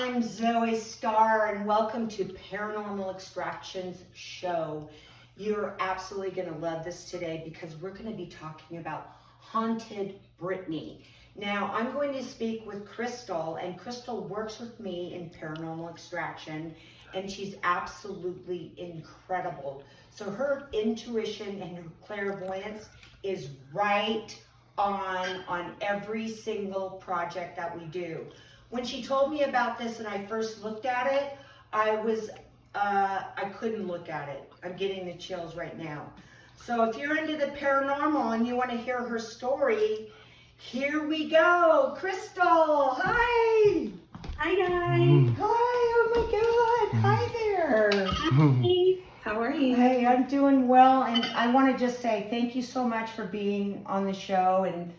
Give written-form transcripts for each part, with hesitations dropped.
I'm Zoe Starr, and welcome to Paranormal Extractions Show. You're absolutely going to love this today because we're going to be talking about haunted Britney. Now, I'm going to speak with Crystal, and Crystal works with me in paranormal extraction, and she's absolutely incredible. So her intuition and her clairvoyance is right on every single project that we do. When she told me about this and I first looked at it, I couldn't look at it. I'm getting the chills right now. So if you're into the paranormal and you want to hear her story, here we go. Crystal, hi. Hi guys. Hi, oh my God. Hi there. Hi. How are you? Hey, I'm doing well, and I want to just say thank you so much for being on the show and,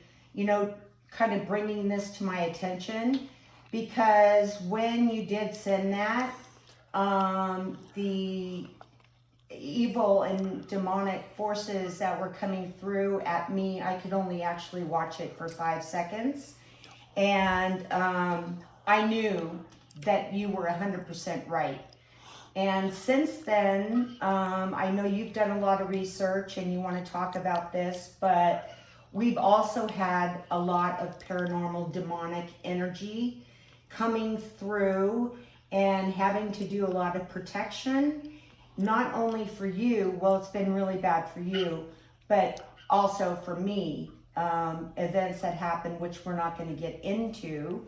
kind of bringing this to my attention, because when you did send that, the evil and demonic forces that were coming through at me, I could only actually watch it for 5 seconds, and I knew that you were 100% right. And since then, I know you've done a lot of research and you want to talk about this, but we've also had a lot of paranormal demonic energy coming through and having to do a lot of protection, not only for you, well, it's been really bad for you, but also for me, events that happened, which we're not going to get into,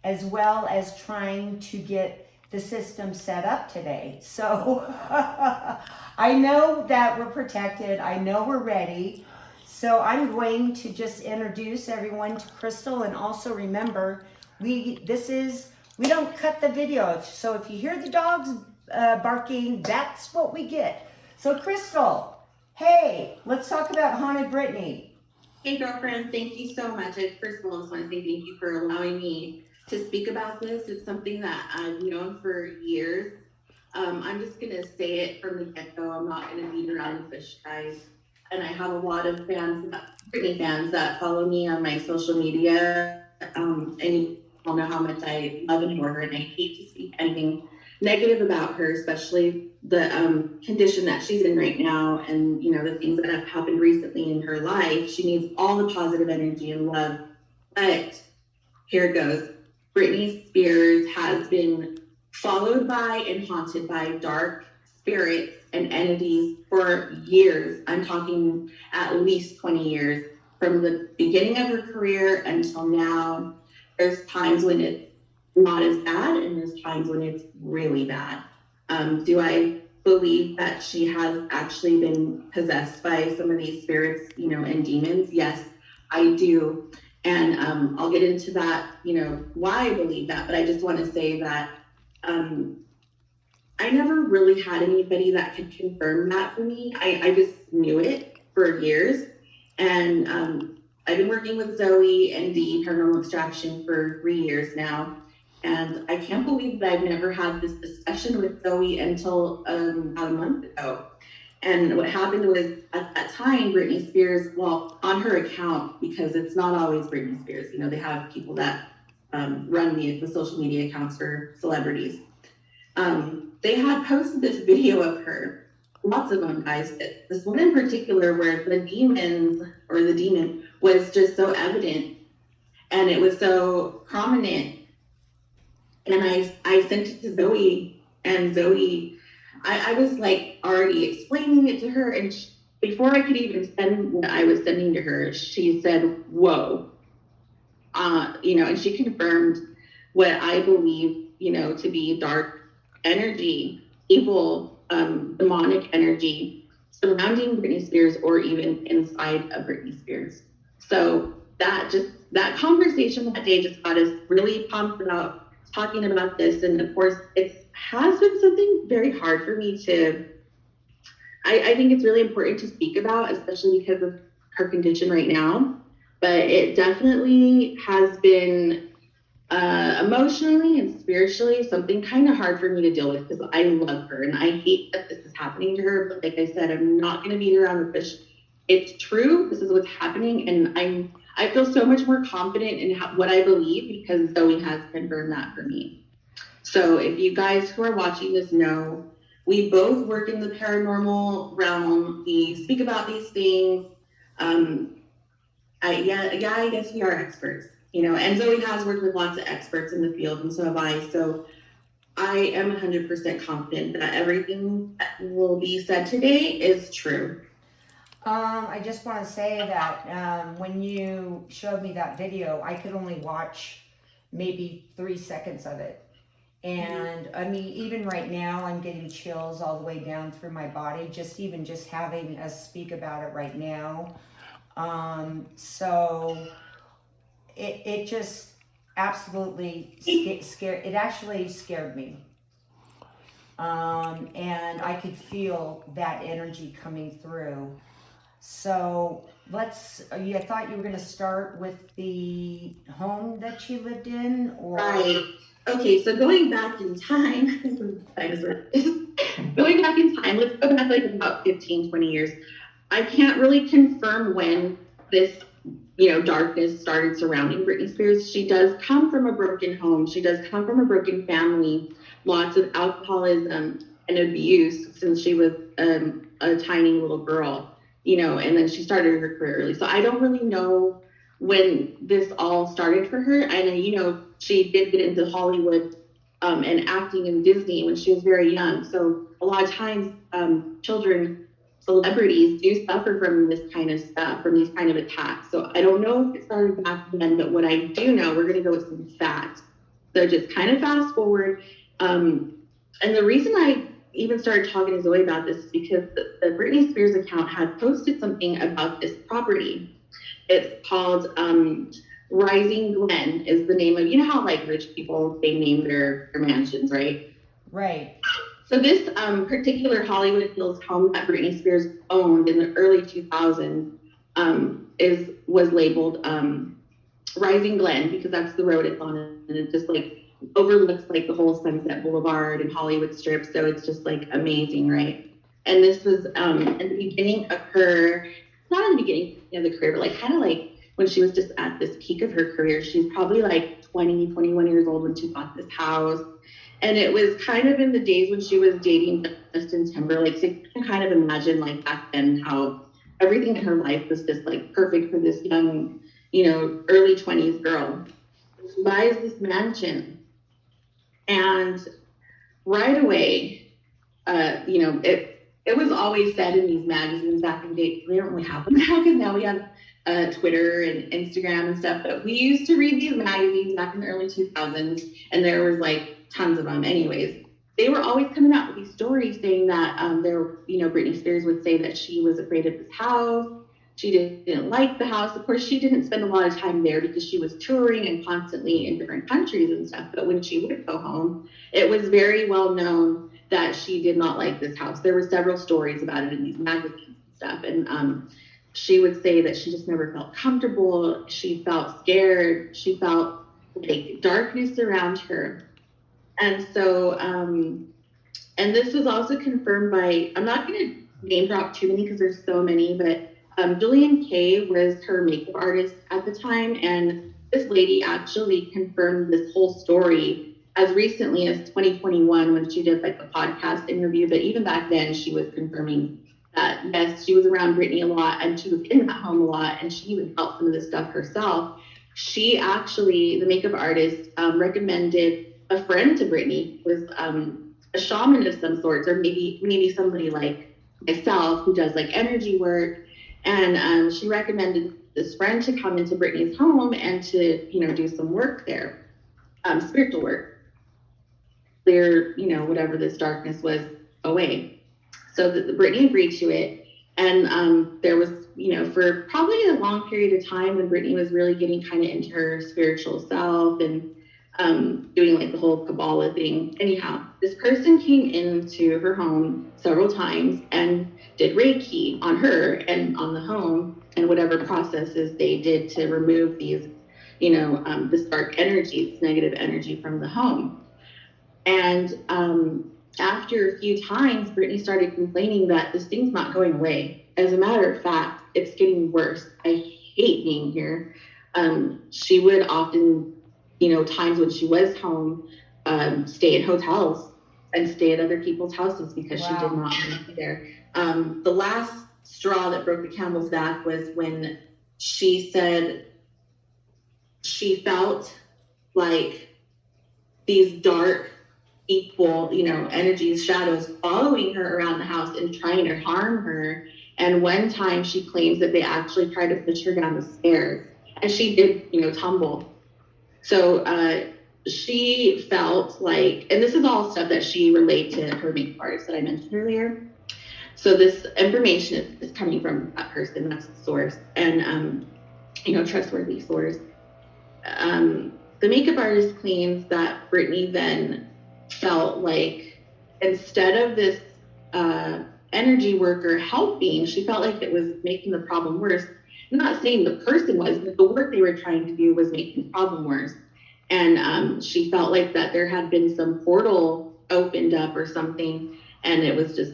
as well as trying to get the system set up today. So I know that we're protected. I know we're ready. So I'm going to just introduce everyone to Crystal, and also remember, we don't cut the video. So if you hear the dogs barking, that's what we get. So Crystal, hey, let's talk about haunted Britney. Hey girlfriend, thank you so much. First of all, I just want to say thank you for allowing me to speak about this. It's something that I've known for years. I'm just going to say it from the get-go. I'm not going to beat around the bush, guys. And I have a lot of Britney fans that follow me on my social media. And you all know how much I love and adore her, and I hate to speak anything negative about her, especially the condition that she's in right now, and the things that have happened recently in her life. She needs all the positive energy and love. But here it goes. Britney Spears has been followed by and haunted by dark spirits and entities for years. I'm talking at least 20 years, from the beginning of her career until now. There's times when it's not as bad, and there's times when it's really bad. Do I believe that she has actually been possessed by some of these spirits, and demons? Yes, I do. And I'll get into that, why I believe that. But I just want to say that I never really had anybody that could confirm that for me. I just knew it for years. And I've been working with Zoe and the Paranormal Extraction for 3 years now. And I can't believe that I've never had this discussion with Zoe until about a month ago. And what happened was, at that time, Britney Spears, well, on her account, because it's not always Britney Spears, they have people that run the social media accounts for celebrities. They had posted this video of her, lots of them, guys, but this one in particular where the demon was just so evident, and it was so prominent. And I sent it to Zoe, and Zoe, I was like already explaining it to her, and before I could even send what I was sending to her, she said, whoa, and she confirmed what I believe, to be dark energy, evil, demonic energy surrounding Britney Spears, or even inside of Britney Spears. So that conversation that day just got us really pumped about talking about this. And of course, it has been something very hard for me I think it's really important to speak about, especially because of her condition right now. But it definitely has been emotionally and spiritually something kind of hard for me to deal with, because I love her and I hate that this is happening to her. But like I said, I'm not going to beat around the bush. It's true. This is what's happening. And I feel so much more confident in what I believe, because Zoe has confirmed that for me. So if you guys who are watching this know, we both work in the paranormal realm. We speak about these things. I guess we are experts, and Zoe has worked with lots of experts in the field, and so have I. So I am 100% confident that everything that will be said today is true. I just want to say that when you showed me that video, I could only watch maybe 3 seconds of it. And I mean, even right now, I'm getting chills all the way down through my body, just having us speak about it right now. So it just absolutely scared. It actually scared me. And I could feel that energy coming through. So I thought you were going to start with the home that she lived in, or? Right. Okay, so going back in time, going back in time, let's go back like about 15, 20 years. I can't really confirm when this, darkness started surrounding Britney Spears. She does come from a broken home. She does come from a broken family, lots of alcoholism and abuse since she was a tiny little girl, and then she started her career early. So I don't really know when this all started for her. And, she did get into Hollywood and acting in Disney when she was very young. So a lot of times children, celebrities do suffer from this kind of stuff, from these kind of attacks. So I don't know if it started back then, but what I do know, we're going to go with some facts. So just kind of fast forward. And the reason I even started talking to Zoe about this is because the Britney Spears account had posted something about this property. It's called Rising Glen is the name of, how like rich people, they name their mansions, right? Right. So this particular Hollywood Hills home that Britney Spears owned in the early 2000s was labeled Rising Glen because that's the road it's on, and it just like overlooks like the whole Sunset Boulevard and Hollywood Strip. So it's just like amazing, right? And this was in the beginning of her, not in the beginning of the career, but like kind of like when she was just at this peak of her career. She's probably like 20, 21 years old when she bought this house. And it was kind of in the days when she was dating Justin Timberlake. So you can kind of imagine like back then how everything in her life was just like perfect for this young, early 20s girl. She buys this mansion. And right away, it was always said in these magazines back in the day. We don't really have them now because now we have Twitter and Instagram and stuff. But we used to read these magazines back in the early 2000s, and there was like tons of them. Anyways, they were always coming out with these stories saying that Britney Spears would say that she was afraid of this house. She didn't like the house. Of course, she didn't spend a lot of time there because she was touring and constantly in different countries and stuff. But when she would go home, it was very well known that she did not like this house. There were several stories about it in these magazines and stuff. And she would say that she just never felt comfortable. She felt scared. She felt like darkness around her. And so, and this was also confirmed by, I'm not going to name drop too many because there's so many, but Julian Kay was her makeup artist at the time. And this lady actually confirmed this whole story as recently as 2021 when she did like a podcast interview. But even back then, she was confirming that, yes, she was around Britney a lot and she was in that home a lot. And she even felt some of this stuff herself. She actually, the makeup artist, recommended a friend to Britney, was a shaman of some sorts, or maybe somebody like myself who does like energy work. And she recommended this friend to come into Britney's home and to, do some work there, spiritual work, clear, whatever this darkness was away. So the Britney agreed to it. And there was, for probably a long period of time when Britney was really getting kind of into her spiritual self and doing like the whole Kabbalah thing. Anyhow, this person came into her home several times and did Reiki on her and on the home and whatever processes they did to remove these, this dark energy, this negative energy from the home. And after a few times, Britney started complaining that this thing's not going away. As a matter of fact, it's getting worse. I hate being here. She would often, times when she was home, stay in hotels and stay at other people's houses because she did Wow. not want to be there. The last straw that broke the camel's back was when she said she felt like these dark, equal, energies, shadows following her around the house and trying to harm her. And one time she claims that they actually tried to push her down the stairs, and she did, tumble. So she felt like, and this is all stuff that she relayed to her makeup artist that I mentioned earlier. So this information is coming from that person, that's the source, and trustworthy source. The makeup artist claims that Britney then felt like instead of this energy worker helping, she felt like it was making the problem worse. I'm not saying the person was, but the work they were trying to do was making the problem worse. And she felt like that there had been some portal opened up or something, and it was just,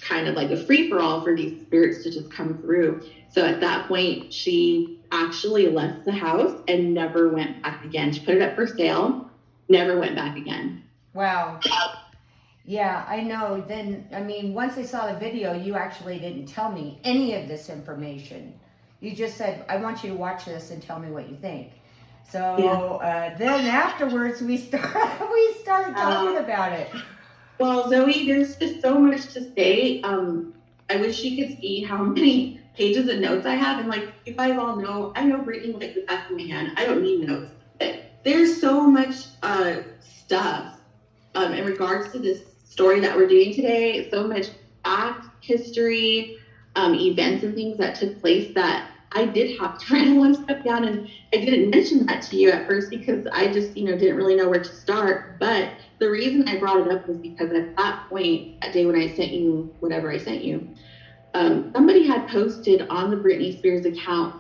kind of like a free-for-all for these spirits to just come through. So at that point, she actually left the house and never went back again. She put it up for sale, never went back again. Wow. Yeah, I know. Then, I mean, once I saw the video, you actually didn't tell me any of this information. You just said, I want you to watch this and tell me what you think. So then afterwards, we started talking about it. Well, Zoe, there's just so much to say. I wish you could see how many pages of notes I have. And like, you guys all know, I know Britney like the back of my hand. I don't need notes. But there's so much stuff in regards to this story that we're doing today. So much fact, history, events and things that took place that I did have to write a lot of stuff down. And I didn't mention that to you at first because I just, didn't really know where to start. But the reason I brought it up was because at that point, that day when I sent you whatever I sent you, somebody had posted on the Britney Spears account,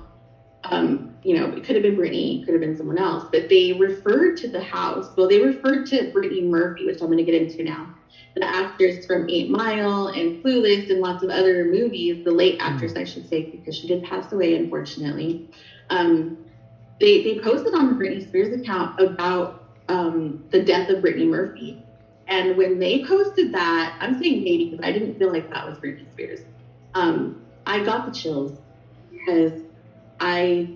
it could have been Britney, it could have been someone else, but they referred to the house. Well, they referred to Britney Murphy, which I'm going to get into now, the actress from 8 Mile and Clueless and lots of other movies, the late actress, I should say, because she did pass away, unfortunately. They posted on the Britney Spears account about the death of Britney Murphy. And when they posted that, I'm saying maybe because I didn't feel like that was Britney Spears. I got the chills because I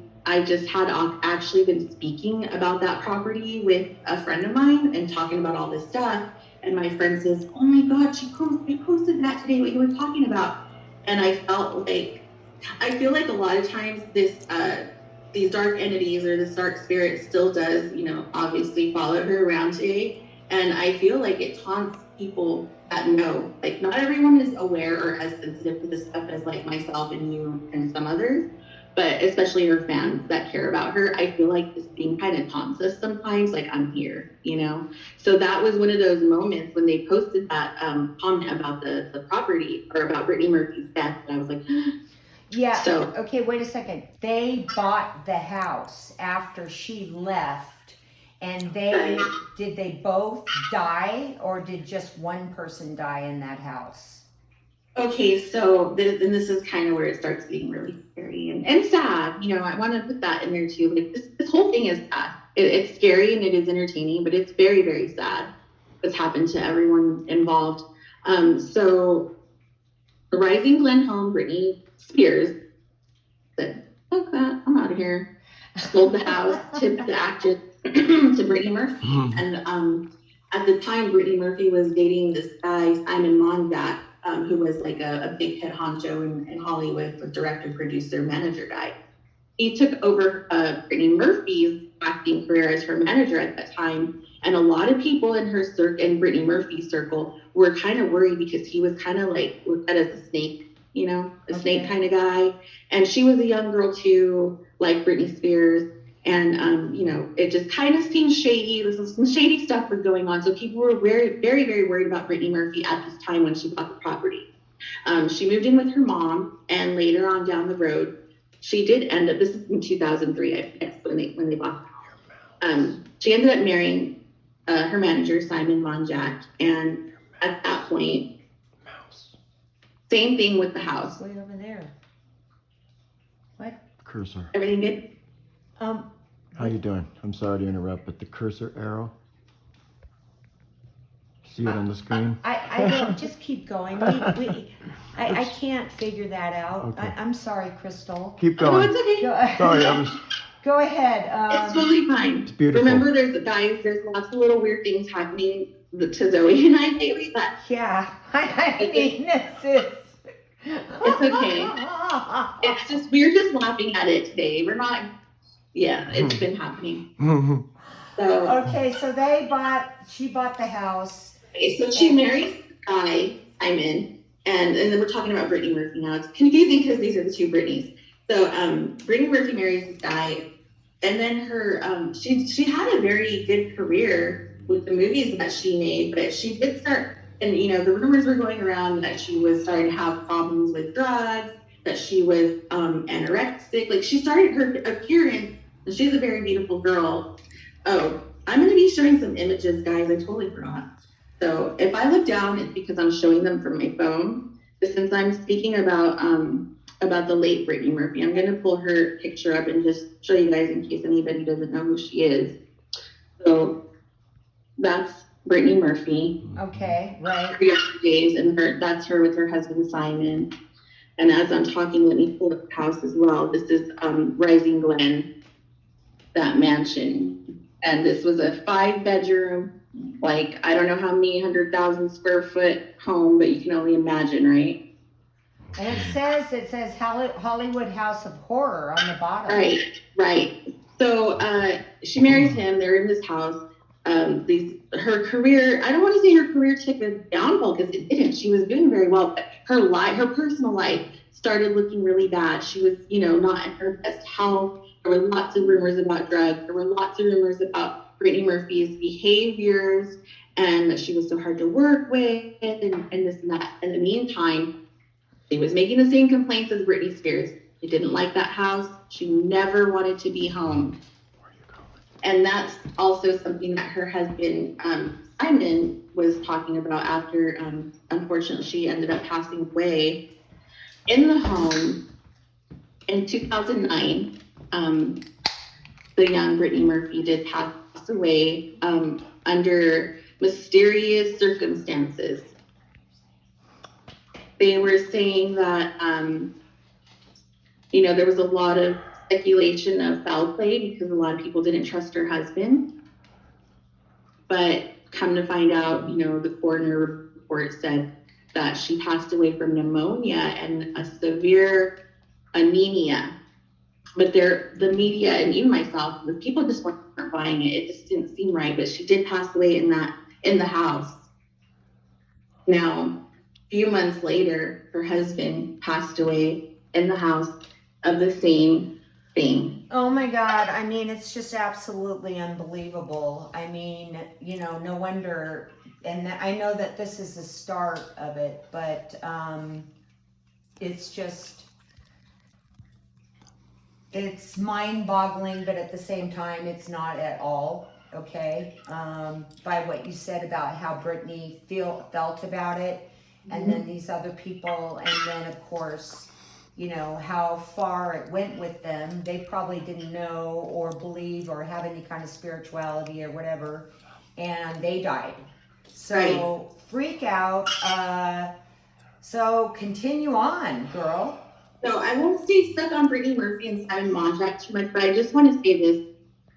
just had actually been speaking about that property with a friend of mine and talking about all this stuff. And my friend says, oh my God, you posted that today, what you were talking about. And I felt like, I feel like a lot of times these dark entities or this dark spirit still does, obviously follow her around today. And I feel like it taunts people that know, like not everyone is aware or as sensitive to this stuff as like myself and you and some others, but especially her fans that care about her. I feel like this thing kind of taunts us sometimes, like I'm here, So that was one of those moments when they posted that comment about the property or about Britney Murphy's death. And I was like, yeah. So, okay, wait a second. They bought the house after she left, and did they both die, or did just one person die in that house? Okay, so this is kind of where it starts getting really scary and sad. I want to put that in there too. Like this whole thing is sad. It's scary and it is entertaining, but it's very, very sad what's happened to everyone involved. So the rising Glen home, Britney Spears said, "Fuck that, I'm out of here." Sold the house, tipped the actress to Britney Murphy, and at the time, Britney Murphy was dating this guy Simon Monjack. Who was like a big head honcho in Hollywood, a director, producer, manager guy. He took over Britney Murphy's acting career as her manager at that time. And a lot of people in her in Britney Murphy's circle were kind of worried because he was kind of like looked at as a snake, snake kind of guy. And she was a young girl too, like Britney Spears. And, it just kind of seemed shady. Some shady stuff was going on. So people were very, very, very worried about Britney Murphy at this time when she bought the property. She moved in with her mom, and later on down the road, she did end up, this is in 2003, I guess, when they bought the house. She ended up marrying her manager, Simon Monjack. And at that point, same thing with the house. Way over there. What? Cursor. Everything good? How you doing? I'm sorry to interrupt, but the cursor arrow. see it on the screen? I don't, just keep going. I can't figure that out. Okay. I'm sorry, Crystal. Keep Oh, going. it's okay. Sorry, I was. Go ahead. It's totally fine. It's beautiful. Remember, there's lots of little weird things happening to Zoe and I lately, but Yeah, I mean, this is. it's okay. It's just, we're just laughing at it today. We're not, yeah, it's been happening. So, Okay, so she bought the house. okay, so she marries the guy, Simon, and then we're talking about Brittany Murphy now. It's confusing because these are the two Britneys. So, Brittany Murphy marries this guy, and then her, she had a very good career with the movies that she made, but she did start, and the rumors were going around that she was starting to have problems with drugs, that she was anorexic. Like, she started her appearance, and she's a very beautiful girl. Oh, I'm going to be showing some images, guys. I totally forgot. So if I look down, it's because I'm showing them from my phone. But since I'm speaking about the late Brittany Murphy, I'm going to pull her picture up and just show you guys in case anybody doesn't know who she is. So that's Brittany Murphy. Okay, right. Her younger days, and that's her with her husband Simon. And as I'm talking, let me pull up the house as well. This is Rising Glen, that mansion. And this was a 5-bedroom, like, I don't know how many 100,000 square foot home, but you can only imagine, right? And it says Hollywood House of Horror on the bottom. Right. So she marries him. They're in this house. Her career, I don't want to say her career took a downfall because it didn't. She was doing very well, but her personal life started looking really bad. She was, not in her best health. There were lots of rumors about drugs. There were lots of rumors about Brittany Murphy's behaviors and that she was so hard to work with and this and that. In the meantime, she was making the same complaints as Britney Spears. She didn't like that house. She never wanted to be home. And that's also something that her husband, Simon, was talking about after, unfortunately, she ended up passing away in the home in 2009. The young Brittany Murphy did pass away under mysterious circumstances. They were saying that, there was a lot of speculation of foul play because a lot of people didn't trust her husband. But come to find out, the coroner report said that she passed away from pneumonia and a severe anemia. But the media and even myself, the people just weren't buying it. It just didn't seem right. But she did pass away in the house. Now, a few months later, her husband passed away in the house of the same thing. Oh my God. I mean, it's just absolutely unbelievable. I mean, no wonder. And I know that this is the start of it, but it's just, it's mind-boggling, but at the same time, it's not at all, okay? By what you said about how Britney felt about it, and then these other people, and then, of course, how far it went with them. They probably didn't know or believe or have any kind of spirituality or whatever, and they died. So, freak out. So, continue on, girl. So I won't stay stuck on Brittany Murphy and Simon Monjack too much, but I just want to say this.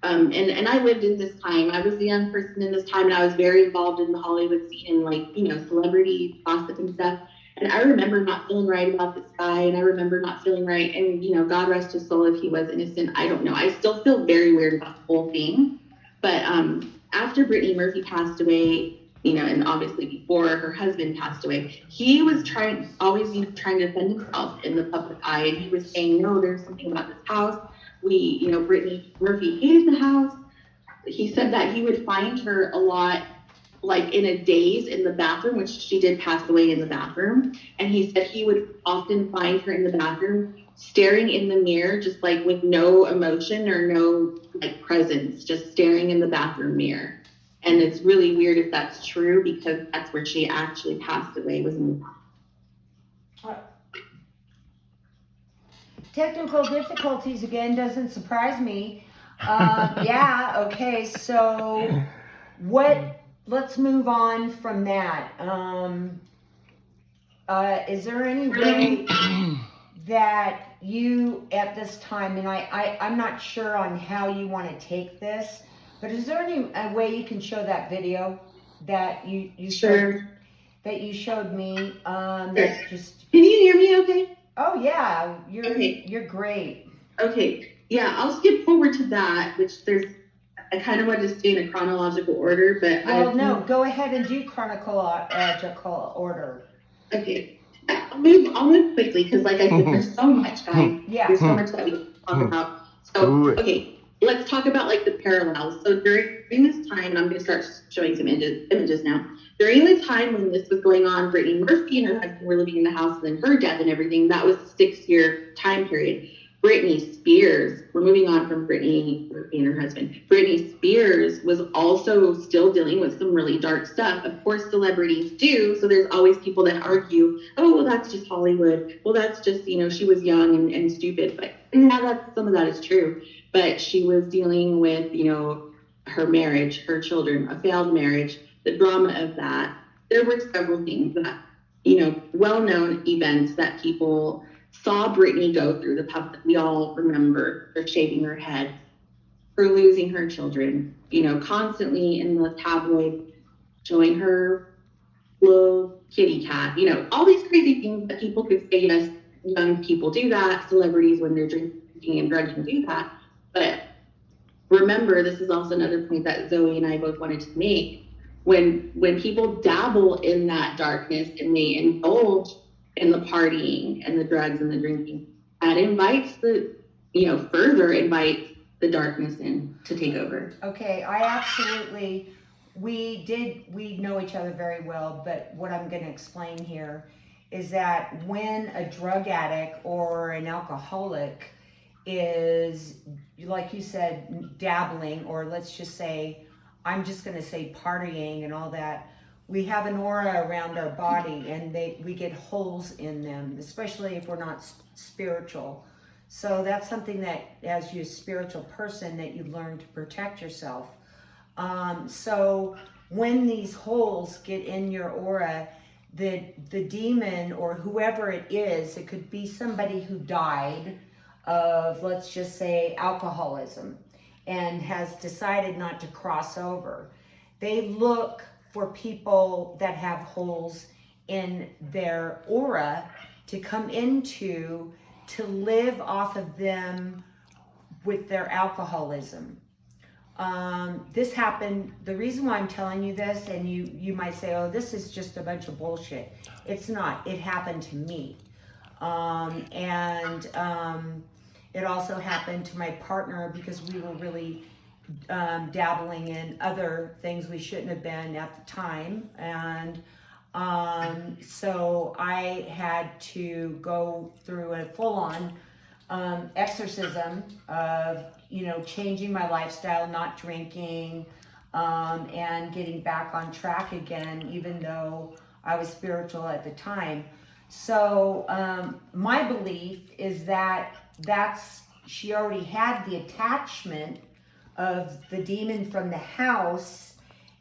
And I lived in this time. I was a young person in this time, and I was very involved in the Hollywood scene and celebrity gossip and stuff. And I remember not feeling right about this guy, and I remember not feeling right. And God rest his soul if he was innocent. I don't know. I still feel very weird about the whole thing. But after Brittany Murphy passed away, and obviously before her husband passed away, he was always trying to defend himself in the public eye. And he was saying, no, there's something about this house. Brittany Murphy hated the house. He said that he would find her a lot, like in a daze in the bathroom, which she did pass away in the bathroom. And he said he would often find her in the bathroom staring in the mirror, just like with no emotion or no like presence, just staring in the bathroom mirror. And it's really weird if that's true because that's where she actually passed away, was in the bathroom. Technical difficulties again doesn't surprise me. Yeah, okay, so what let's move on from that. Is there any way that you at this time, and I'm not sure on how you want to take this, but is there any way you can show that video that you Sure. that you showed me? Sure. That just. Can you hear me okay? Oh yeah, Okay. you're great. Okay. Yeah, I'll skip forward to that, which I kind of want to stay in a chronological order, but Well, no, go ahead and do chronological order. Okay. I'll move quickly because, like I said, there's so much, guys. Yeah. There's so much that we can talk about. So, okay, let's talk about like the parallels. So during this time, and I'm going to start showing some images now. During the time when this was going on, Brittany Murphy and her husband were living in the house, and then her death and everything. That was a 6-year time period. Britney Spears, we're moving on from Britney Murphy and her husband. Britney Spears was also still dealing with some really dark stuff. Of course, celebrities do. So there's always people that argue, oh, well, that's just Hollywood. Well, that's just, she was young and stupid. But yeah, some of that is true. But she was dealing with, her marriage, her children, a failed marriage, the drama of that. There were several things that, well-known events that people saw Britney go through, the pup that we all remember, her shaving her head, her losing her children, constantly in the tabloid showing her little kitty cat, all these crazy things that people could say, yes, young people do that, celebrities when they're drinking and drugging do that. But remember, this is also another point that Zoe and I both wanted to make. When people dabble in that darkness and they indulge in the partying and the drugs and the drinking, that invites further invites the darkness in to take over. Okay, we know each other very well, but what I'm going to explain here is that when a drug addict or an alcoholic is, like you said, dabbling, or let's just say, I'm just going to say partying and all that, we have an aura around our body, and we get holes in them, especially if we're not spiritual. So that's something that, as you're a spiritual person, that you learn to protect yourself. So when these holes get in your aura, the demon or whoever it is, it could be somebody who died of, let's just say, alcoholism and has decided not to cross over. They look for people that have holes in their aura to come into, to live off of them with their alcoholism. This happened, the reason why I'm telling you this, and you might say, oh, this is just a bunch of bullshit. It's not. It happened to me. It also happened to my partner because we were really dabbling in other things we shouldn't have been at the time. And so I had to go through a full-on exorcism of, changing my lifestyle, not drinking, and getting back on track again, even though I was spiritual at the time. So my belief is that she already had the attachment of the demon from the house,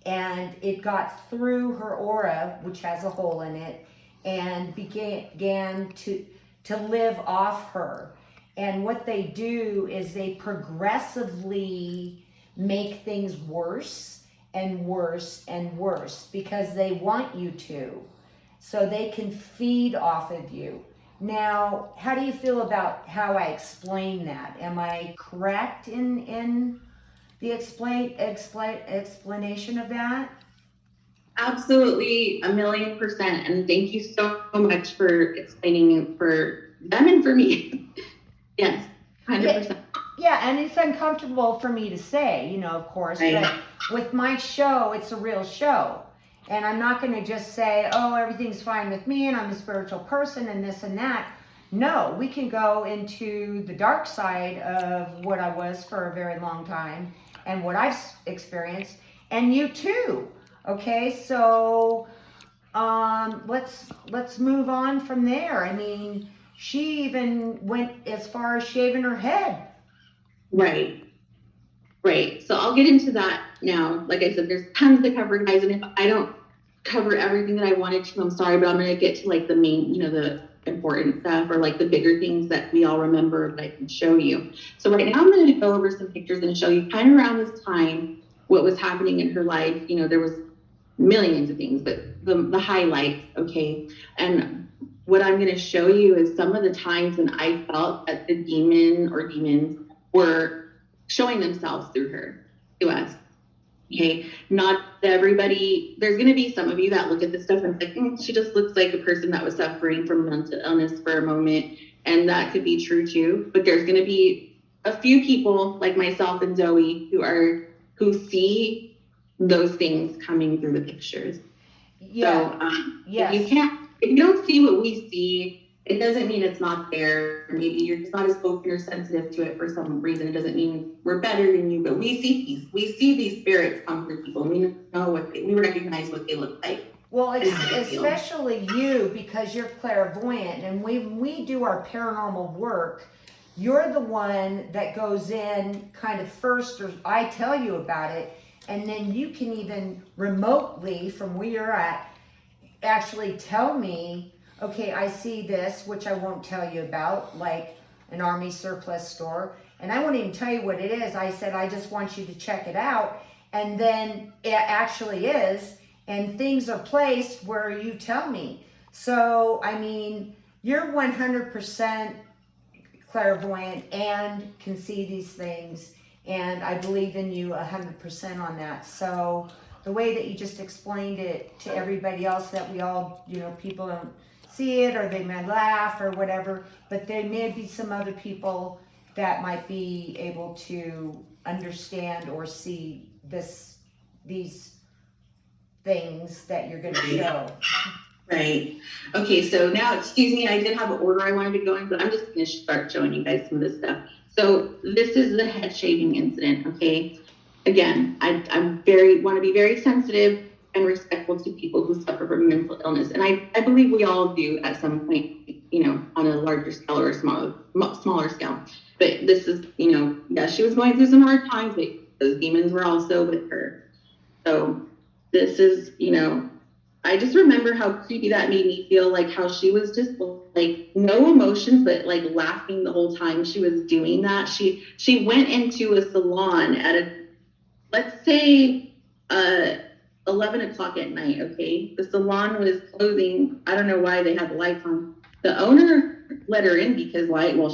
and it got through her aura, which has a hole in it, and began to live off her. And what they do is they progressively make things worse and worse and worse because they want you to, so they can feed off of you. Now, how do you feel about how I explain that? Am I correct in the explanation of that? Absolutely, 1,000,000%. And thank you so much for explaining it for them and for me. Yes, 100%. Yeah, and it's uncomfortable for me to say, of course, right. But with my show, it's a real show. And I'm not going to just say, oh, everything's fine with me and I'm a spiritual person and this and that. No, we can go into the dark side of what I was for a very long time and what I've experienced, and you too. Okay, so let's move on from there. I mean, she even went as far as shaving her head. Right. Right. So I'll get into that now. Like I said, there's tons to cover, guys. And if I don't cover everything that I wanted to, I'm sorry, but I'm going to get to like the main, the important stuff or like the bigger things that we all remember that I can show you. So right now I'm going to go over some pictures and show you kind of around this time what was happening in her life. There was millions of things, but the highlights, okay? And what I'm going to show you is some of the times when I felt that the demon or demons were showing themselves through her to us. Okay, not everybody. There's going to be some of you that look at this stuff and think, she just looks like a person that was suffering from mental illness for a moment, and that could be true too. But there's going to be a few people like myself and Zoe who see those things coming through the pictures. Yeah. So Yes. if you don't see what we see, it doesn't mean it's not there. Maybe you're just not as open or sensitive to it for some reason. It doesn't mean we're better than you, but we see these. We see these spirits come through people. We know we recognize what they look like. Well, especially you, because you're clairvoyant, and when we do our paranormal work, you're the one that goes in kind of first, or I tell you about it, and then you can even remotely from where you're at actually tell me, okay, I see this, which I won't tell you about, like an army surplus store, and I won't even tell you what it is. I said, I just want you to check it out, and then it actually is, and things are placed where you tell me. So, I mean, you're 100% clairvoyant and can see these things, and I believe in you 100% on that. So, the way that you just explained it to everybody else, that we all, people don't see it, or they may laugh or whatever, but there may be some other people that might be able to understand or see these things that you're going to show. Right. Okay, so now, excuse me, I did have an order I wanted to go in, but I'm just going to start showing you guys some of this stuff. So this is the head shaving incident, okay? Again, I want to be very sensitive and respectful to people who suffer from mental illness. And I believe we all do at some point, on a larger scale or a smaller scale. But this is, she was going through some hard times, but those demons were also with her. So this is, I just remember how creepy that made me feel, like how she was just like no emotions, but like laughing the whole time she was doing that. She went into a salon at let's say 11 o'clock at night, okay? The salon was closing. I don't know why they had the lights on. The owner let her in because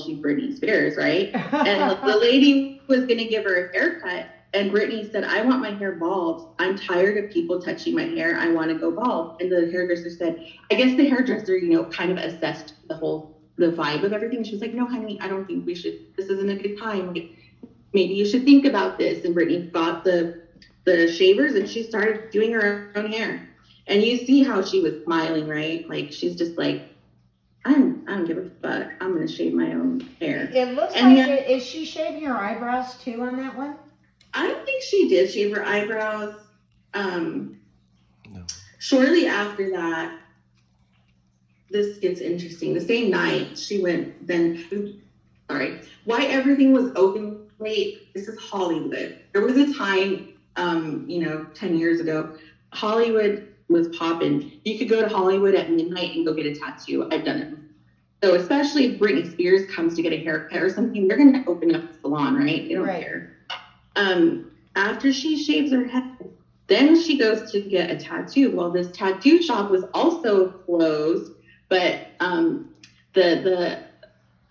she's Britney Spears, right? And the lady was going to give her a haircut. And Britney said, I want my hair bald. I'm tired of people touching my hair. I want to go bald. And the hairdresser said, I guess the hairdresser, kind of assessed the vibe of everything. She was like, no, honey, I don't think we should. This isn't a good time. Like, maybe you should think about this. And Britney got the shavers and she started doing her own hair. And you see how she was smiling, right? Like, she's just like, I don't give a fuck. I'm going to shave my own hair. It looks like is she shaving her eyebrows too on that one? I don't think she did shave her eyebrows. No. Shortly after that, this gets interesting. The same night she went, why everything was open late. This is Hollywood. There was a time, 10 years ago, Hollywood was popping. You could go to Hollywood at midnight and go get a tattoo. I've done it. So especially if Britney Spears comes to get a haircut or something, they're going to open up the salon, right? They don't care. After she shaves her head, then she goes to get a tattoo. Well, this tattoo shop was also closed, but the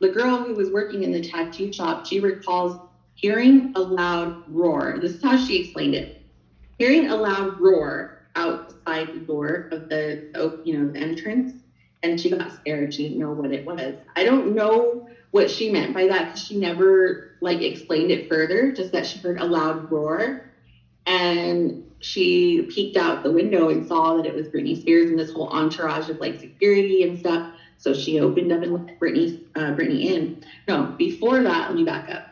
girl who was working in the tattoo shop, she recalls hearing a loud roar. This is how she explained it. Hearing a loud roar outside the door of the entrance, and she got scared. She didn't know what it was. I don't know what she meant by that because she never explained it further, just that she heard a loud roar, and she peeked out the window and saw that it was Britney Spears and this whole entourage of security and stuff. So she opened up and let Britney in. No, before that, let me back up.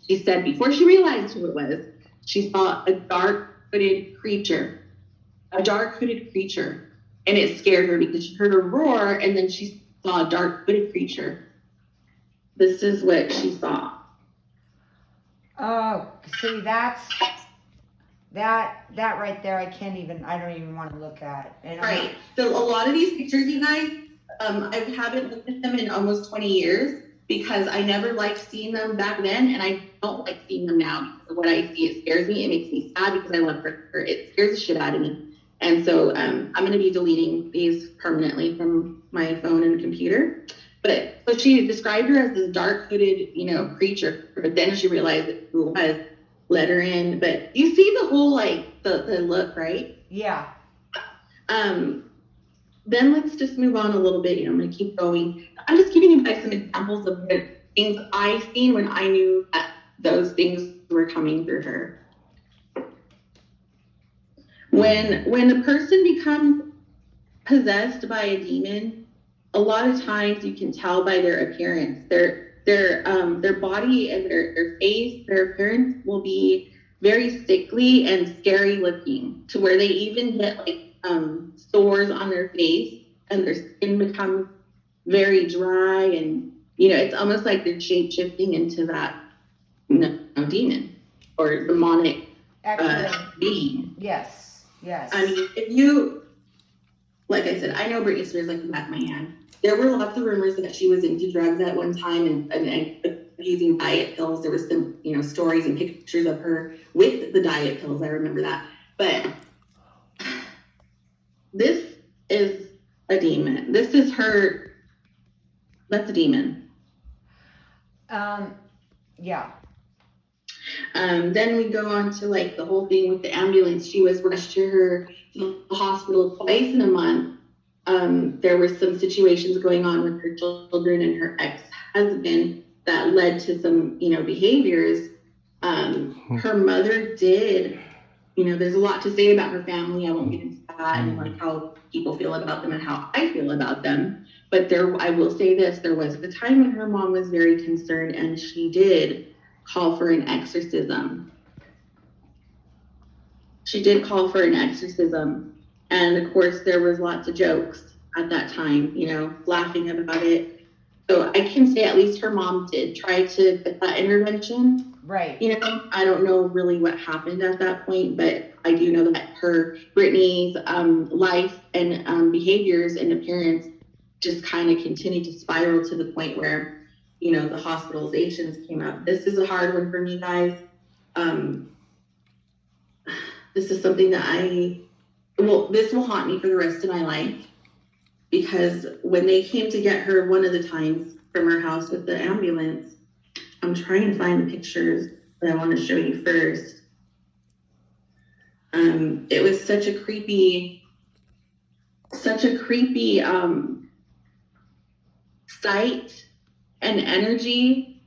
She said before she realized who it was, she saw a dark-hooded creature, and it scared her because she heard a roar and then she saw a dark-hooded creature. This is what she saw. Oh, see, that right there. I don't even want to look at. And I'm not. Right. So a lot of these pictures, you guys, I haven't looked at them in almost 20 years because I never liked seeing them back then, and I don't like seeing them now because of what I see. It scares me. It makes me sad because I love her. It scares the shit out of me. And so I'm going to be deleting these permanently from my phone and computer. But so she described her as this dark hooded, creature. But then she realized that who it was, let her in. But you see the whole like the look, right? Yeah. Then let's just move on a little bit. I'm going to keep going. I'm just giving you guys some examples of the things I seen when I knew that those things were coming through her. When a person becomes possessed by a demon, a lot of times you can tell by their appearance. Their body and their face, their appearance will be very sickly and scary looking, to where they even get like sores on their face and their skin becomes very dry, and it's almost like they're shape shifting into that demon or demonic being. Yes. I mean, if you, like I said, I know Britney Spears like the back of my hand. There were lots of rumors that she was into drugs at one time and using diet pills. There was some, stories and pictures of her with the diet pills. I remember that. But this is a demon. This is her. That's a demon. Yeah. Then we go on to like the whole thing with the ambulance. She was rushed to the hospital twice in a month. There were some situations going on with her children and her ex-husband that led to some, behaviors. Her mother did, there's a lot to say about her family. I won't get into that and like how people feel about them and how I feel about them. But I will say this, there was a time when her mom was very concerned and she did call for an exorcism. She did call for an exorcism. And of course, there was lots of jokes at that time, laughing about it. So I can say at least her mom did try to get that intervention. Right. I don't know really what happened at that point, but I do know that Britney's life and behaviors and appearance just kind of continued to spiral to the point where, the hospitalizations came up. This is a hard one for me, guys. This is something that this will haunt me for the rest of my life, because when they came to get her one of the times from her house with the ambulance, I'm trying to find the pictures that I want to show you first. It was such a creepy sight and energy.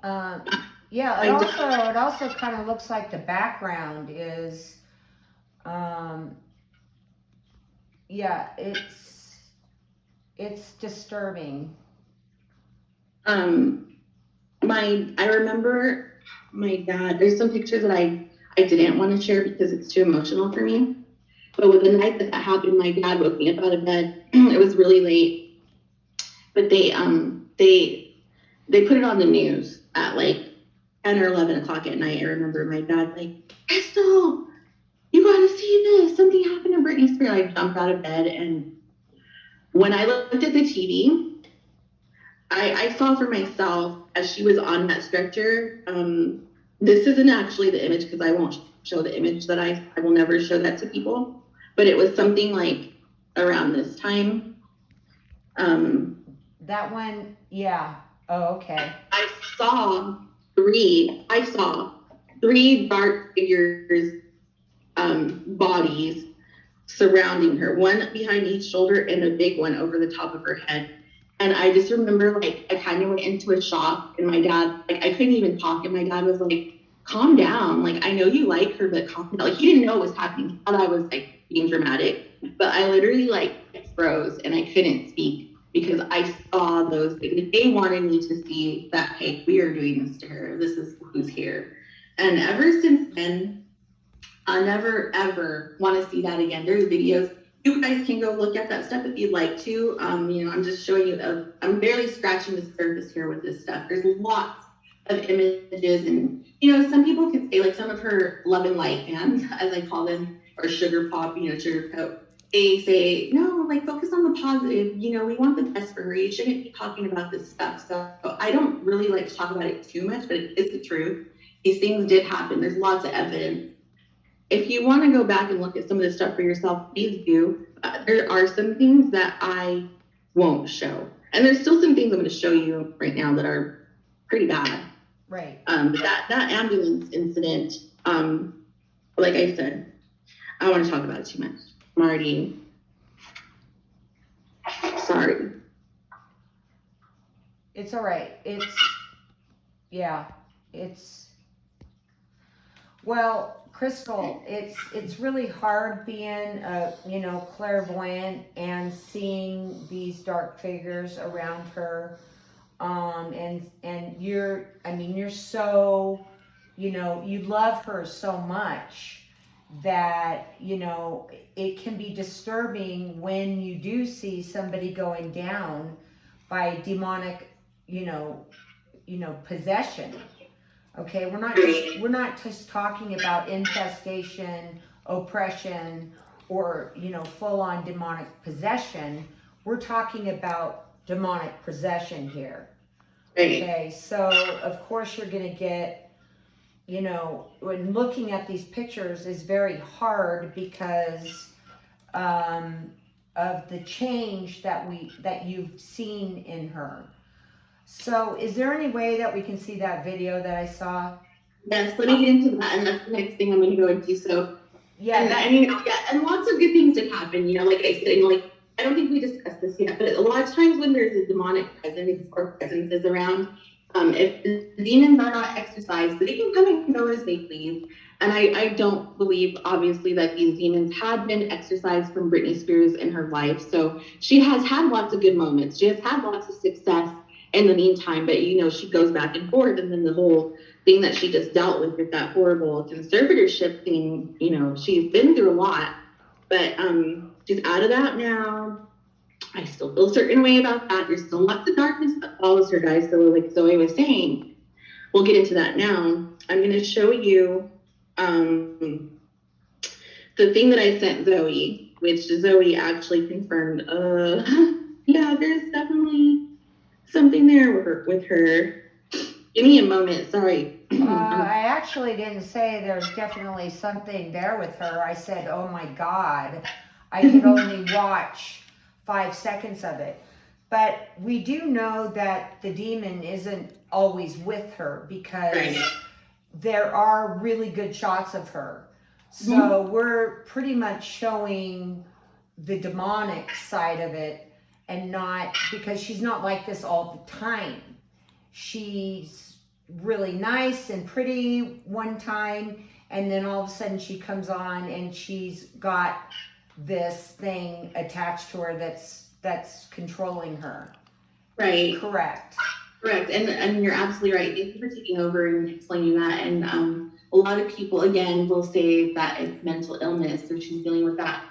Yeah, it also kind of looks like the background is, yeah, it's disturbing. I remember my dad, there's some pictures that I didn't want to share because it's too emotional for me. But with the night that happened, my dad woke me up out of bed. It was really late. But they put it on the news at like 10 or 11 o'clock at night. I remember my dad like, Crystal, you gotta see this. Something happened to Britney Spears. I jumped out of bed, and when I looked at the TV, I saw for myself as she was on that stretcher. This isn't actually the image because I won't show the image that I will never show that to people. But it was something like around this time. That one, yeah. Oh, okay. I saw three dark figures, bodies surrounding her, one behind each shoulder and a big one over the top of her head. And I just remember, like, I kind of went into a shock, and my dad, like, I couldn't even talk, and my dad was like, calm down. Like, I know you like her, but calm down. Like, he didn't know what was happening. He thought I was, like, being dramatic. But I literally, like, froze, and I couldn't speak because I saw those things. They wanted me to see that, hey, we are doing this to her. This is who's here. And ever since then, I never, ever want to see that again. There's videos. You guys can go look at that stuff if you'd like to. I'm just showing you, I'm barely scratching the surface here with this stuff. There's lots of images. And, some people could say, like, some of her love and light fans, as I call them, or sugar pop, sugar coat, they say, no, like, focus on the positive. We want the best for her. You shouldn't be talking about this stuff. So I don't really like to talk about it too much, but it is the truth. These things did happen. There's lots of evidence. If you want to go back and look at some of this stuff for yourself, please do. There are some things that I won't show. And there's still some things I'm going to show you right now that are pretty bad. Right. But that ambulance incident, like I said, I don't want to talk about it too much. I'm already sorry. It's all right. Well, Crystal, it's really hard being clairvoyant and seeing these dark figures around her. And you're so, you love her so much that, it can be disturbing when you do see somebody going down by demonic, possession. Okay, we're not just talking about infestation, oppression, or full on demonic possession. We're talking about demonic possession here. Okay, so of course you're gonna get, when looking at these pictures is very hard because of the change that you've seen in her. So is there any way that we can see that video that I saw? Yes, let me get into that, and that's the next thing I'm going to go into. So, yeah, and lots of good things did happen. Like I said, I don't think we discussed this yet, but a lot of times when there's a demonic presence or presences around, if the demons are not exorcised, they can come and go as they please. And I don't believe, obviously, that these demons had been exorcised from Britney Spears in her life. So she has had lots of good moments. She has had lots of success in the meantime, but she goes back and forth, and then the whole thing that she just dealt with that horrible conservatorship thing, she's been through a lot, but she's out of that now. I still feel a certain way about that. There's still lots of darkness that follows her, guys. So like Zoe was saying, we'll get into that now. I'm going to show you the thing that I sent Zoe, which Zoe actually confirmed. Yeah, there's definitely something there with her. Give me a moment. Sorry. I actually didn't say there's definitely something there with her. I said, oh my God, I could only watch 5 seconds of it. But we do know that the demon isn't always with her because there are really good shots of her. So we're pretty much showing the demonic side of it, and not because she's not like this all the time. She's really nice and pretty one time, and then all of a sudden she comes on and she's got this thing attached to her that's controlling her. Right. Correct. And you're absolutely right. Thank you for taking over and explaining that. And a lot of people, again, will say that it's mental illness, so she's dealing with that.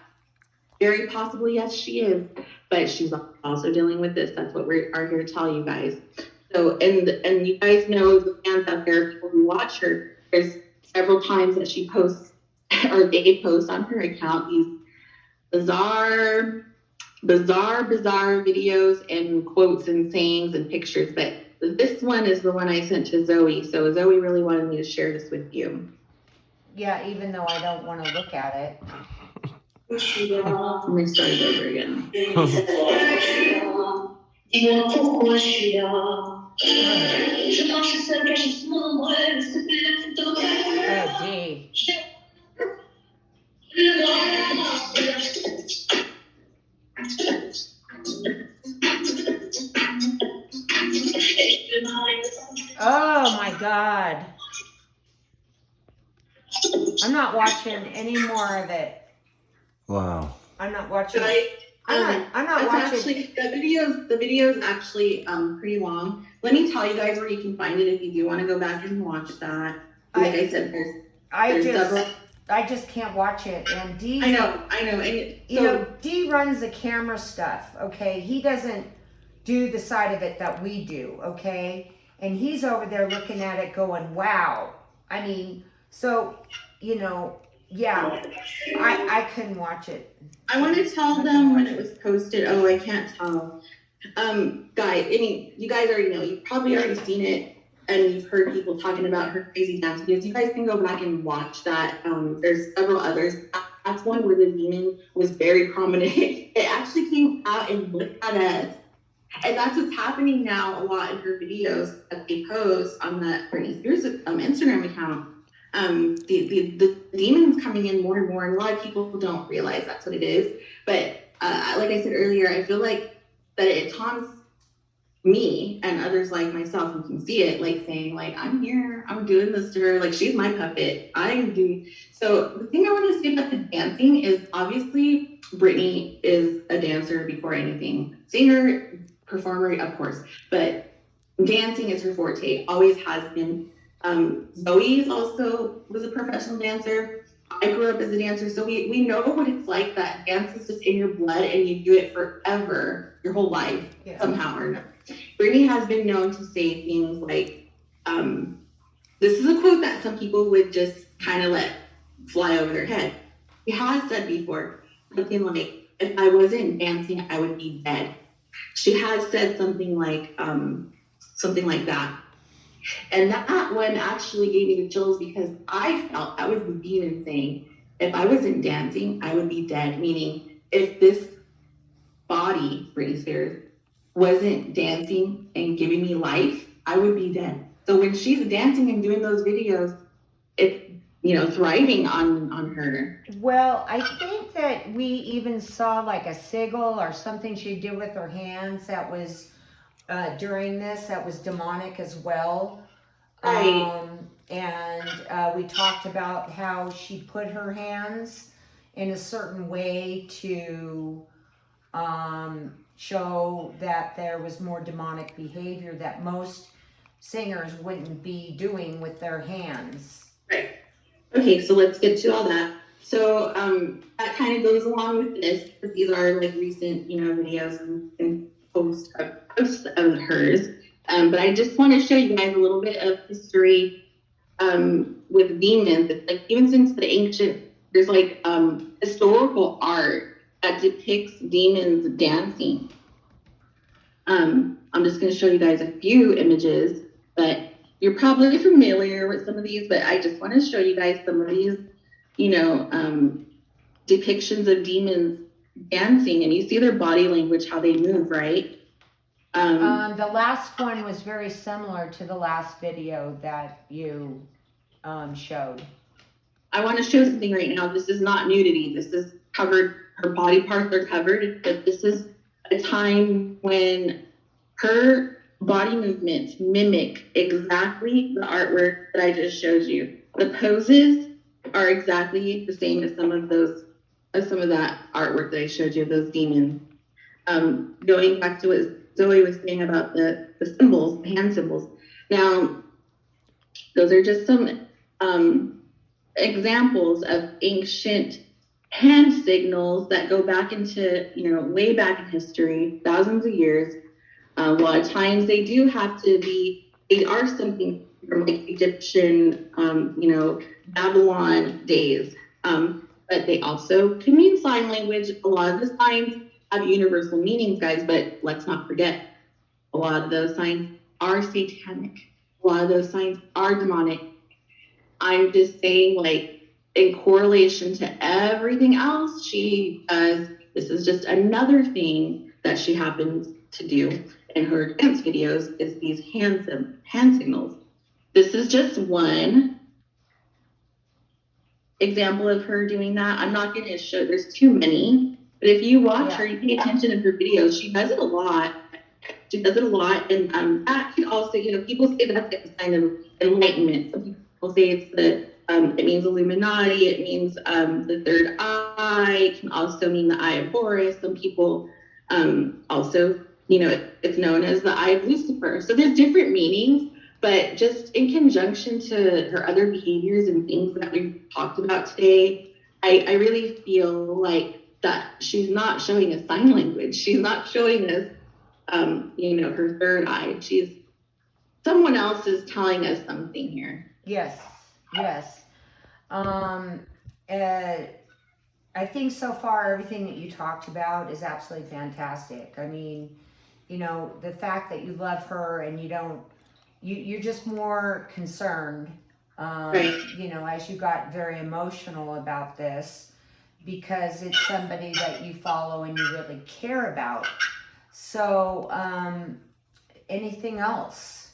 Very possibly, yes, she is, but she's also dealing with this. That's what we are here to tell you guys. So, and you guys know, the fans out there, people who watch her, there's several times that she posts, or they post on her account, these bizarre videos and quotes and sayings and pictures. But this one is the one I sent to Zoe. So Zoe really wanted me to share this with you. Yeah, even though I don't want to look at it. Let me start it over again. Oh, D. Oh my God. I'm not watching any more of it. Wow. I'm not watching. I'm not watching. Actually, the video's actually pretty long. Let me tell you guys where you can find it if you do want to go back and watch that. Like I said, there's several. I just can't watch it. And D. I know. And D runs the camera stuff. Okay, he doesn't do the side of it that we do. Okay, and he's over there looking at it going, wow. I mean, so, you know, yeah, I couldn't watch it. I want to tell them when it was posted. Oh, I can't tell. Guys, I mean, you guys already know. You've probably already seen it, and you've heard people talking about her crazy dance videos. You guys can go back and watch that. There's several others. That's one where the demon was very prominent. It actually came out and looked at us. And that's what's happening now a lot in her videos that they post on the Britney Spears Instagram account. The demons coming in more and more, and a lot of people don't realize that's what it is. But like I said earlier, I feel like that it taunts me and others like myself who can see it, like saying, like, I'm here, I'm doing this to her, like she's my puppet. I'm doing. So the thing I want to say about the dancing is obviously Britney is a dancer before anything, singer, performer, of course, but dancing is her forte, always has been. Zoe also was a professional dancer. I grew up as a dancer, so we know what it's like. That dance is just in your blood, and you do it forever, your whole life, somehow or another. Britney has been known to say things like, this is a quote that some people would just kind of let fly over their head. She has said before something like, if I wasn't dancing, I would be dead. She has said something like that. And that one actually gave me the chills because I felt that was the demon saying, if I wasn't dancing, I would be dead. Meaning, if this body, Britney Spears, wasn't dancing and giving me life, I would be dead. So when she's dancing and doing those videos, it's, thriving on her. Well, I think that we even saw like a sigil or something she did with her hands that was during this, that was demonic as well. Right. And we talked about how she put her hands in a certain way to show that there was more demonic behavior that most singers wouldn't be doing with their hands. Right. Okay, so let's get to all that. So that kind of goes along with this because these are like recent, videos and posts of hers. But I just want to show you guys a little bit of history with demons. It's like even since the ancient, there's like historical art that depicts demons dancing. I'm just going to show you guys a few images, but you're probably familiar with some of these, but I just want to show you guys some of these, depictions of demons dancing, and you see their body language, how they move, right? The last one was very similar to the last video that you showed. I want to show something right now. This is not nudity. This is covered. Her body parts are covered, but this is a time when her body movements mimic exactly the artwork that I just showed you. The poses are exactly the same as some of that artwork that I showed you, those demons. Going back to what Zoe was saying about the symbols, the hand symbols. Now, those are just some examples of ancient hand signals that go back into, way back in history, thousands of years. A lot of times they are something from like Egyptian, Babylon days. But they also can mean sign language. A lot of the signs have universal meanings, guys, but let's not forget, a lot of those signs are satanic. A lot of those signs are demonic. I'm just saying, like, in correlation to everything else she does, this is just another thing that she happens to do in her dance videos is these hand signals. This is just one example of her doing that. I'm not going to show, there's too many, but if you watch her, you pay attention to her videos, she does it a lot. And that can also, people say that's a sign of enlightenment. Some people say it's it means Illuminati. It means the third eye. It can also mean the eye of Horus. Some people also, it's known as the eye of Lucifer. So there's different meanings, but just in conjunction to her other behaviors and things that we've talked about today, I really feel like that she's not showing us sign language. She's not showing us, her third eye. She's someone else is telling us something here. Yes, yes. Um, I think so far everything that you talked about is absolutely fantastic. I mean, you know, the fact that you love her and you don't, you're just more concerned, Right. you know, as you got very emotional about this because it's somebody that you follow and you really care about. So, anything else?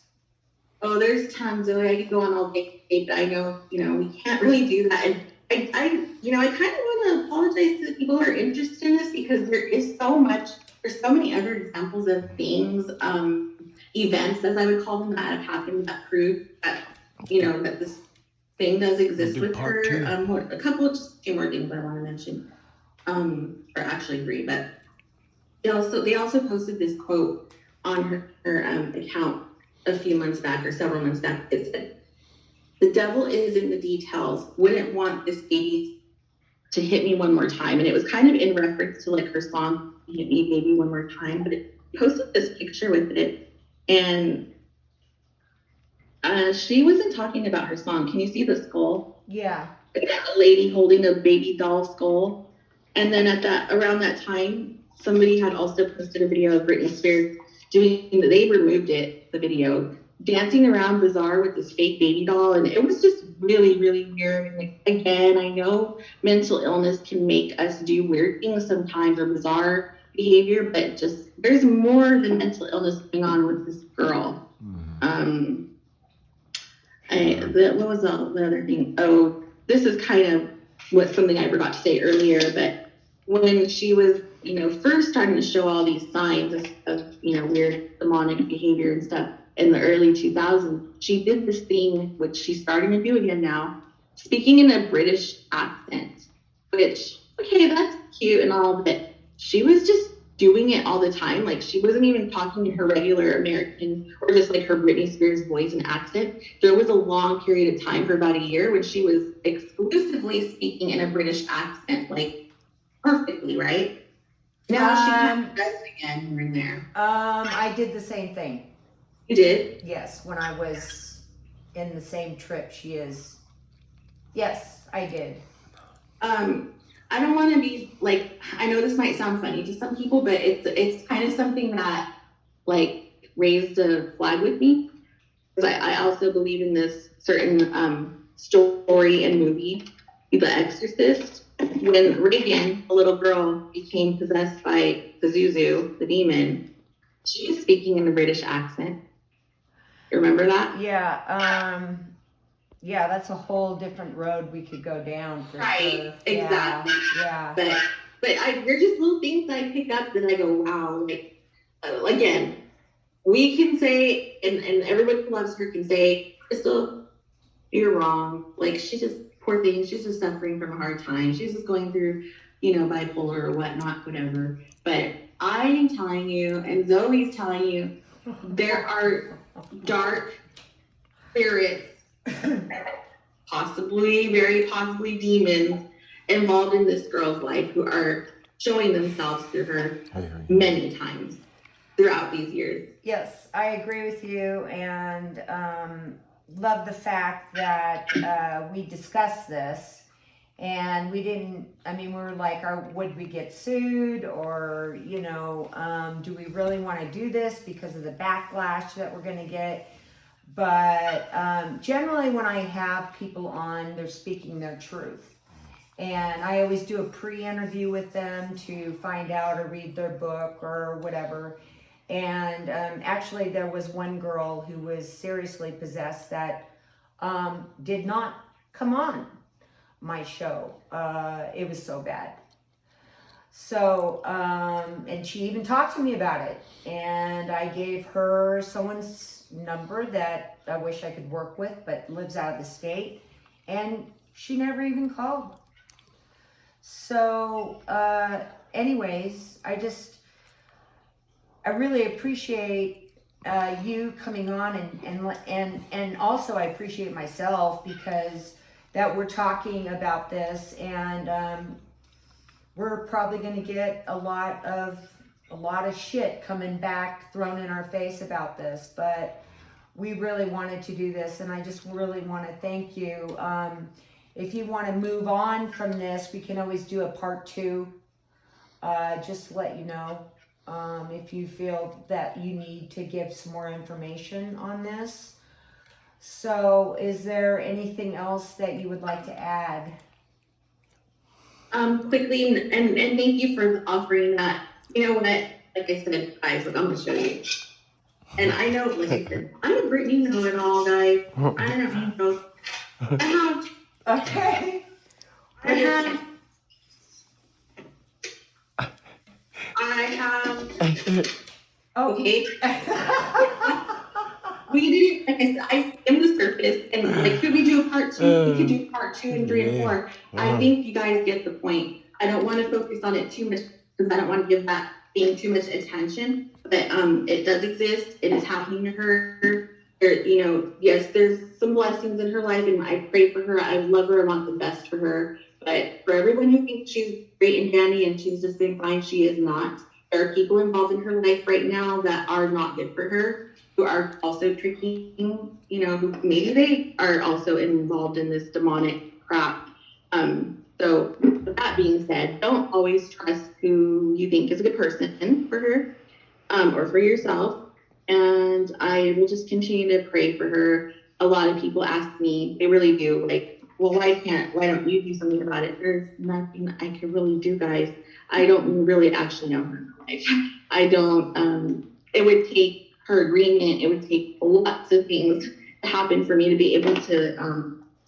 Oh, there's tons of it. I could go on all day, but I know, we can't really do that. And I kind of want to apologize to the people who are interested in this because there is so much, there's so many other examples of things, events, as I would call them, that have happened that prove that, that this thing does exist with her. Just two more things I want to mention, or actually three, but they also posted this quote on her account a few months back or several months back. It said, "The devil is in the details. Wouldn't want this baby to hit me one more time." And it was kind of in reference to like her song, "Hit Me Baby One More Time." But it posted this picture with it. And she wasn't talking about her song. Can you see the skull? Yeah. A lady holding a baby doll skull. And then around that time, somebody had also posted a video of Britney Spears they removed the video, dancing around bizarre with this fake baby doll. And it was just really, really weird. And like, again, I know mental illness can make us do weird things sometimes or bizarre behavior, but just there's more than mental illness going on with this girl. What was the other thing? Oh, this is kind of something I forgot to say earlier, but when she was, first starting to show all these signs of weird demonic behavior and stuff in the early 2000s, she did this thing, which she's starting to do again now, speaking in a British accent, which, okay, that's cute and all, but she was just doing it all the time. Like, she wasn't even talking to her regular American or just like her Britney Spears voice and accent. There was a long period of time for about a year when she was exclusively speaking in a British accent, like perfectly, right? Now she kind of does it again here and there. I did the same thing. You did? Yes, when I was in the same trip she is. Yes, I did. I don't want to be like, I know this might sound funny to some people, but it's kind of something that like raised a flag with me. Because I also believe in this certain story and movie, The Exorcist. When Reagan, a little girl, became possessed by Pazuzu, the demon, she was speaking in a British accent. You remember that? Yeah, yeah, that's a whole different road we could go down for sure. Exactly. Yeah. But they're just little things I pick up that I go, wow, like, again, we can say, and everybody who loves her can say, "Crystal, you're wrong. Like, she just, poor thing, she's just suffering from a hard time. She's just going through, bipolar or whatnot, whatever." But I am telling you, and Zoe's telling you, there are dark spirits, very possibly demons, involved in this girl's life who are showing themselves to her many times throughout these years. Yes, I agree with you, and love the fact that we discussed this, and we didn't. I mean, we were like, would we get sued, or do we really want to do this because of the backlash that we're going to get? But generally, when I have people on, they're speaking their truth. And I always do a pre-interview with them to find out or read their book or whatever. And actually, there was one girl who was seriously possessed that did not come on my show. It was so bad. So, and she even talked to me about it. And I gave her someone's number that I wish I could work with, but lives out of the state. And she never even called. So, anyways, I really appreciate you coming on, and also I appreciate myself because that we're talking about this, and we're probably going to get a lot of shit coming back thrown in our face about this, but we really wanted to do this, and I just really want to thank you. If you want to move on from this, we can always do a part 2. Just to let you know, if you feel that you need to give some more information on this. So, is there anything else that you would like to add? Quickly, and thank you for offering that. You know what? Like I said, guys, look, I'm gonna show you. And I know, like I said, I'm a Britney know-it-all, guys. I don't know. Okay. I have. Oh. Okay. We didn't, like I said, I skimmed the surface, and like, could we do a part 2? We could do part 2 and 3 and 4. I think you guys get the point. I don't want to focus on it too much because I don't want to give that being too much attention. But it does exist. It is happening to her. You know, yes, there's some blessings in her life, and I pray for her. I love her. I want the best for her. But for everyone who thinks she's great and dandy and she's just doing fine, she is not. There are people involved in her life right now that are not good for her, who are also tricking, you know, who maybe they are also involved in this demonic crap. So with that being said, don't always trust who you think is a good person for her, or for yourself. And I will just continue to pray for her. A lot of people ask me, they really do, like, well, why don't you do something about it? There's nothing I can really do, guys. I don't really actually know her. Like, I don't, it would take her agreement. It would take lots of things to happen for me to be able to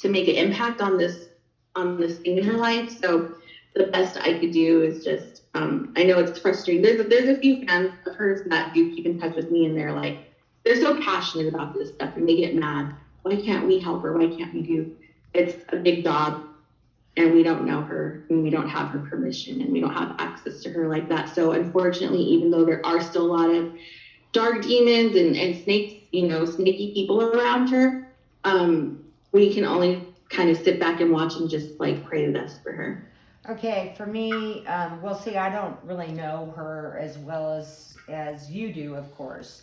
make an impact on this thing in her life. So the best I could do is just, I know it's frustrating. There's a few fans of hers that do keep in touch with me, and they're like, they're so passionate about this stuff, and they get mad. Why can't we help her? Why can't we do? It's a big job, and we don't know her, and we don't have her permission, and we don't have access to her like that. So unfortunately, even though there are still a lot of dark demons and snakes, you know, snaky people around her, we can only kind of sit back and watch and just like pray the best for her. Okay, for me, well, see, I don't really know her as well as you do, of course,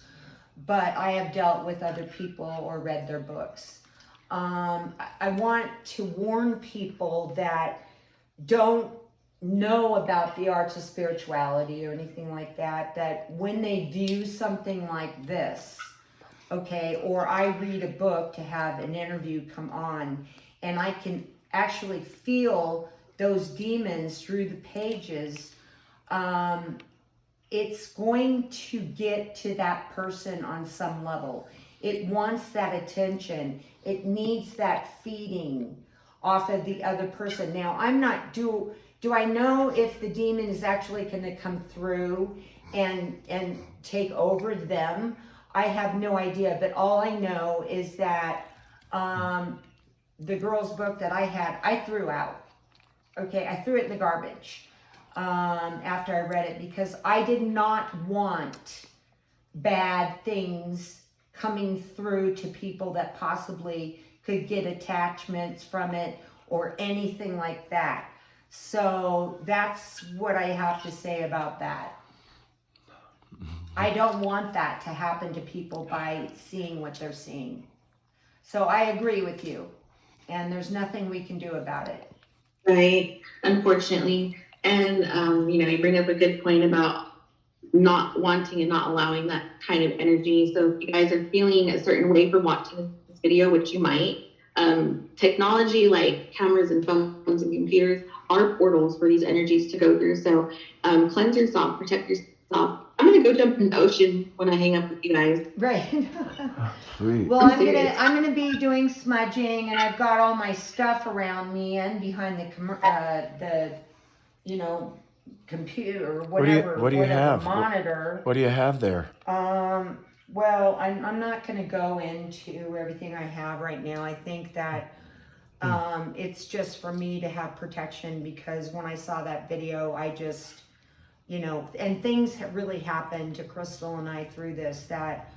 but I have dealt with other people or read their books. I want to warn people that don't know about the arts of spirituality or anything like that, that when they view something like this, okay, or I read a book to have an interview come on, and I can actually feel those demons through the pages, it's going to get to that person on some level. It wants that attention. It needs that feeding off of the other person. Now, I'm not, do I know if the demon is actually going to come through and take over them? I have no idea, but all I know is that the girl's book that I had, I threw out. Okay, I threw it in the garbage after I read it because I did not want bad things coming through to people that possibly could get attachments from it or anything like that. So that's what I have to say about that. I don't want that to happen to people by seeing what they're seeing. So I agree with you, and there's nothing we can do about it. Right, unfortunately. And, you know, you bring up a good point about not wanting and not allowing that kind of energy. So if you guys are feeling a certain way from watching this video, which you might, technology like cameras and phones and computers are portals for these energies to go through. So cleanse yourself, protect yourself. I'm gonna go jump in the ocean when I hang up with you guys. Right. Sweet. Well, I'm gonna be doing smudging, and I've got all my stuff around me and behind the you know, computer or whatever. What do you have? Monitor. What do you have there? Well, I'm not gonna go into everything I have right now. I think that it's just for me to have protection, because when I saw that video, I just, you know, and things have really happened to Crystal and I through this that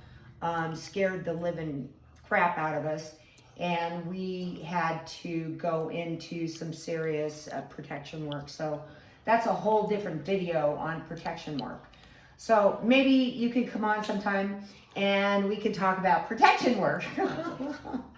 scared the living crap out of us, and we had to go into some serious protection work. So that's a whole different video on protection work. So maybe you could come on sometime and we could talk about protection work.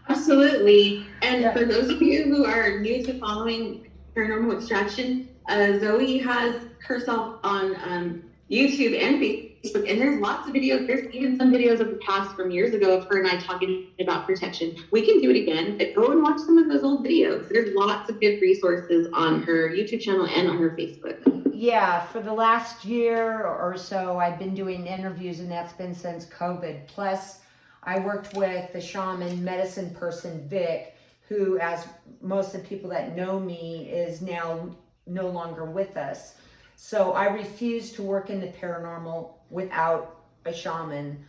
Absolutely. And Yeah. for those of you who are new to following Paranormal Extraction, Zoe has herself on YouTube and Facebook, and there's lots of videos. There's even some videos of the past from years ago of her and I talking about protection. We can do it again, but go and watch some of those old videos. There's lots of good resources on her YouTube channel and on her Facebook. Yeah, for the last year or so, I've been doing interviews, and that's been since COVID. Plus, I worked with the shaman medicine person, Vic, who, as most of the people that know me, is now no longer with us. So I refuse to work in the paranormal without a shaman,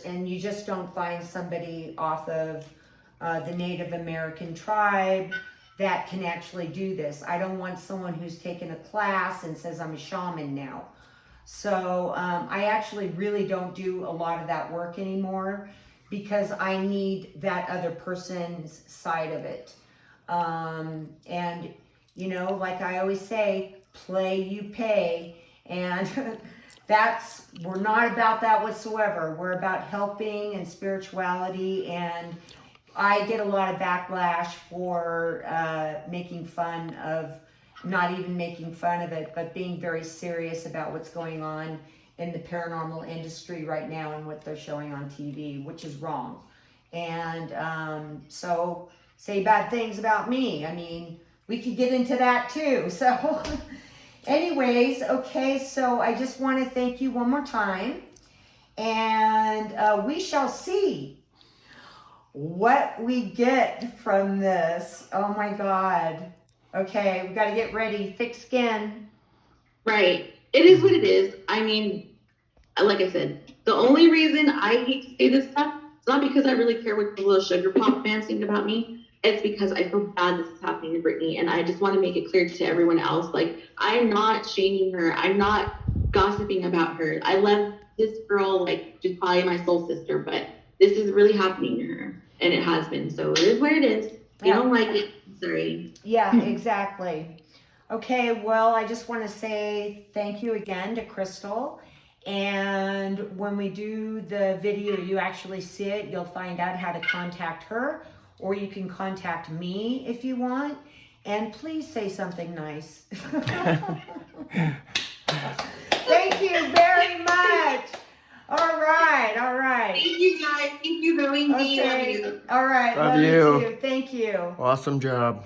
and you just don't find somebody off of the Native American tribe that can actually do this. I don't want someone who's taken a class and says I'm a shaman now. So I actually really don't do a lot of that work anymore because I need that other person's side of it. And you know, like I always say, play you pay, and we're not about that whatsoever. We're about helping and spirituality, and I get a lot of backlash for making fun of, not even making fun of it, but being very serious about what's going on in the paranormal industry right now and what they're showing on TV, which is wrong. And so say bad things about me. I mean, we could get into that too. So anyways, okay, so I just want to thank you one more time. And we shall see what we get from this. Oh my God. Okay, we got to get ready. Thick skin. Right. It is what it is. I mean, like I said, the only reason I hate to say this stuff is not because I really care what the little sugar pop fans think about me. It's because I feel bad this is happening to Britney, and I just want to make it clear to everyone else. Like, I'm not shaming her. I'm not gossiping about her. I love this girl like she's probably my soul sister, but this is really happening to her, and it has been. So it is what it is. If you don't like it, I'm sorry. Yeah, exactly. Okay, well, I just want to say thank you again to Crystal. And when we do the video, you actually see it. You'll find out how to contact her, or you can contact me if you want. And please say something nice. Thank you very much. All right, all right. Thank you guys. Thank you, Zoe. Okay, all right. Love Love you. you too. Thank you. Awesome job.